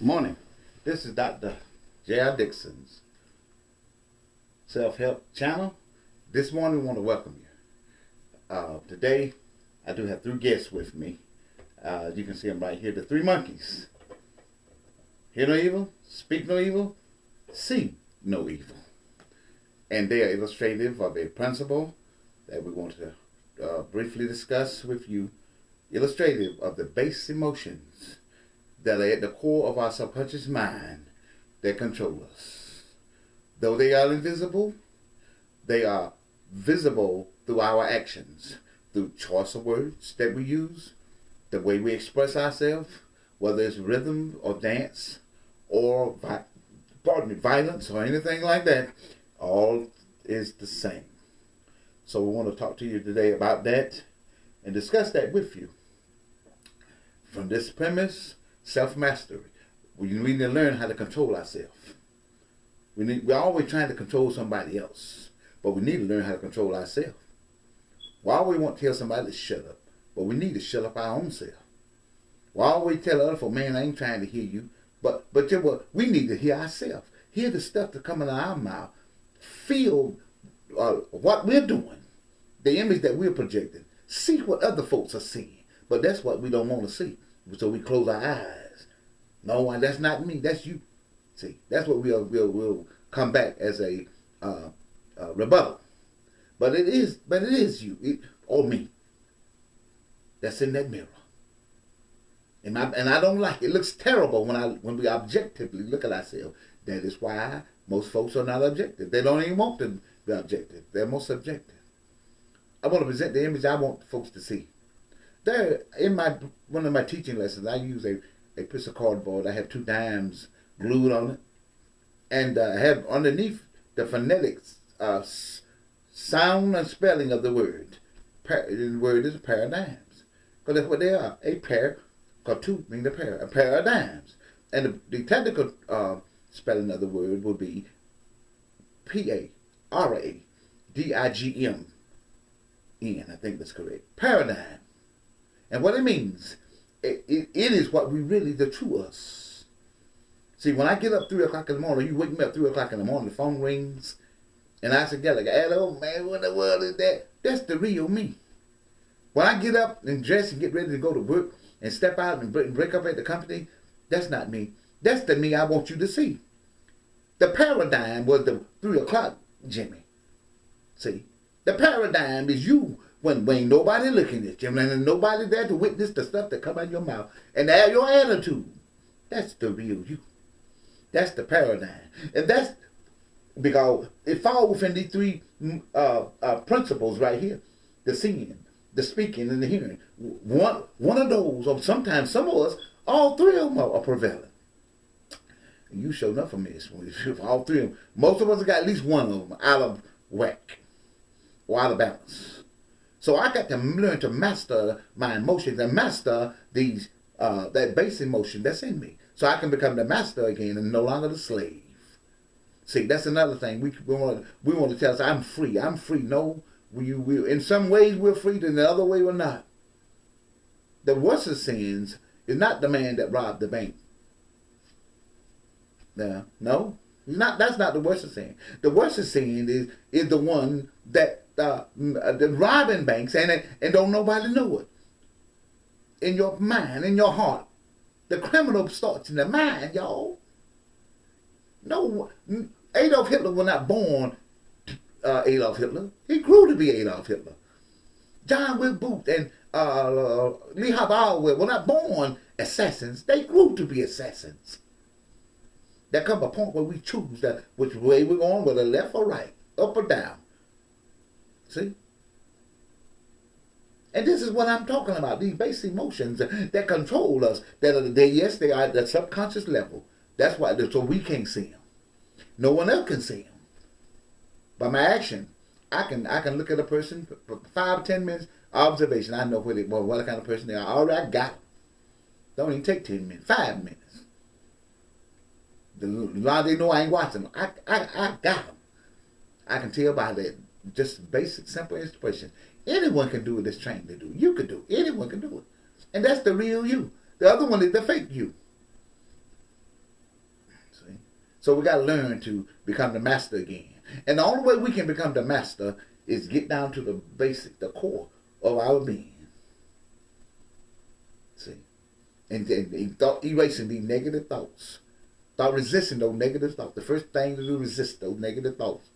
Morning. This is Dr. J.R. Dixon's self-help channel. This morning we want to welcome you. Today I do have three guests with me. You can see them right here, the three monkeys. Hear no evil, speak no evil, see no evil. And they are illustrative of a principle that we want to briefly discuss with you, illustrative of the base emotions that are at the core of our subconscious mind that control us. Though they are invisible, they are visible through our actions, through choice of words that we use, the way we express ourselves, whether it's rhythm or dance or violence or anything like that, all is the same. So we want to talk to you today about that and discuss that with you. From this premise, self-mastery. We need to learn how to control ourselves. We're always trying to control somebody else, but we need to learn how to control ourselves. Why we want to tell somebody to shut up, but we need to shut up our own self. Why we tell other folk, man, I ain't trying to hear you, but we need to hear ourselves. Hear the stuff that's coming out of our mouth. Feel what we're doing, the image that we're projecting. See what other folks are seeing, but that's what we don't want to see. So we close our eyes. No, that's not me. That's you. See, that's what we'll come back as a rebuttal. But it is you or me that's in that mirror. And I don't like it. It looks terrible when we objectively look at ourselves. That is why most folks are not objective. They don't even want to be objective. They're more subjective. I want to present the image I want folks to see. There, in one of my teaching lessons, I use a piece of cardboard. I have 2 dimes glued on it, and I have underneath the phonetics, sound and spelling of the word. The word is a pair of dimes, because that's what they are. A pair, because 2 means a pair of dimes, and the technical spelling of the word would be Paradigm. I think that's correct. Paradigm. And what it means, it is what we really, the true us. See, when I get up 3 o'clock in the morning, you wake me up 3 o'clock in the morning, the phone rings, and I say, like, hello, man, what the world is that? That's the real me. When I get up and dress and get ready to go to work and step out and break up at the company, that's not me. That's the me I want you to see. The paradigm was the 3 o'clock Jimmy. See, the paradigm is you. When ain't nobody looking at you, and there's nobody there to witness the stuff that come out of your mouth, and have your attitude. That's the real you. That's the paradigm. And that's because it falls within these 3 principles right here. The seeing, the speaking, and the hearing. One of those, or sometimes some of us, all 3 of them are prevalent. And you show enough of me. All 3 of them. Most of us got at least one of them out of whack or out of balance. So I got to learn to master my emotions and master these that base emotion that's in me, so I can become the master again and no longer the slave. See, that's another thing we want to tell us. I'm free. I'm free. No, we in some ways we're free, and the other way we're not. The worst of sins is not the man that robbed the bank. No, he's not. That's not the worst of sin. The worst of sin is the one that the robbing banks and don't nobody know it. In your mind, in your heart, the criminal starts in the mind, y'all. No, Adolf Hitler was not born Adolf Hitler. He grew to be Adolf Hitler. John Wilkes Booth and Lee Harvey were not born assassins. They grew to be assassins. There comes a point where we choose which way we're going, whether left or right, up or down. See? And this is what I'm talking about, these base emotions that control us, they are at the subconscious level. That's why, so we can't see them. No one else can see them. By my action, I can look at a person for 5 or 10 minutes, observation. I know what kind of person they are. Already I got them. Don't even take 10 minutes, 5 minutes. The lot they know I ain't watching them. I got them. I can tell by that. Just basic, simple expression. Anyone can do what it's trained to do. You can do it. Anyone can do it. And that's the real you. The other one is the fake you. So we got to learn to become the master again. And the only way we can become the master is get down to the basic, the core of our being. See? And erasing these negative thoughts. Start resisting those negative thoughts. The first thing to do is resist those negative thoughts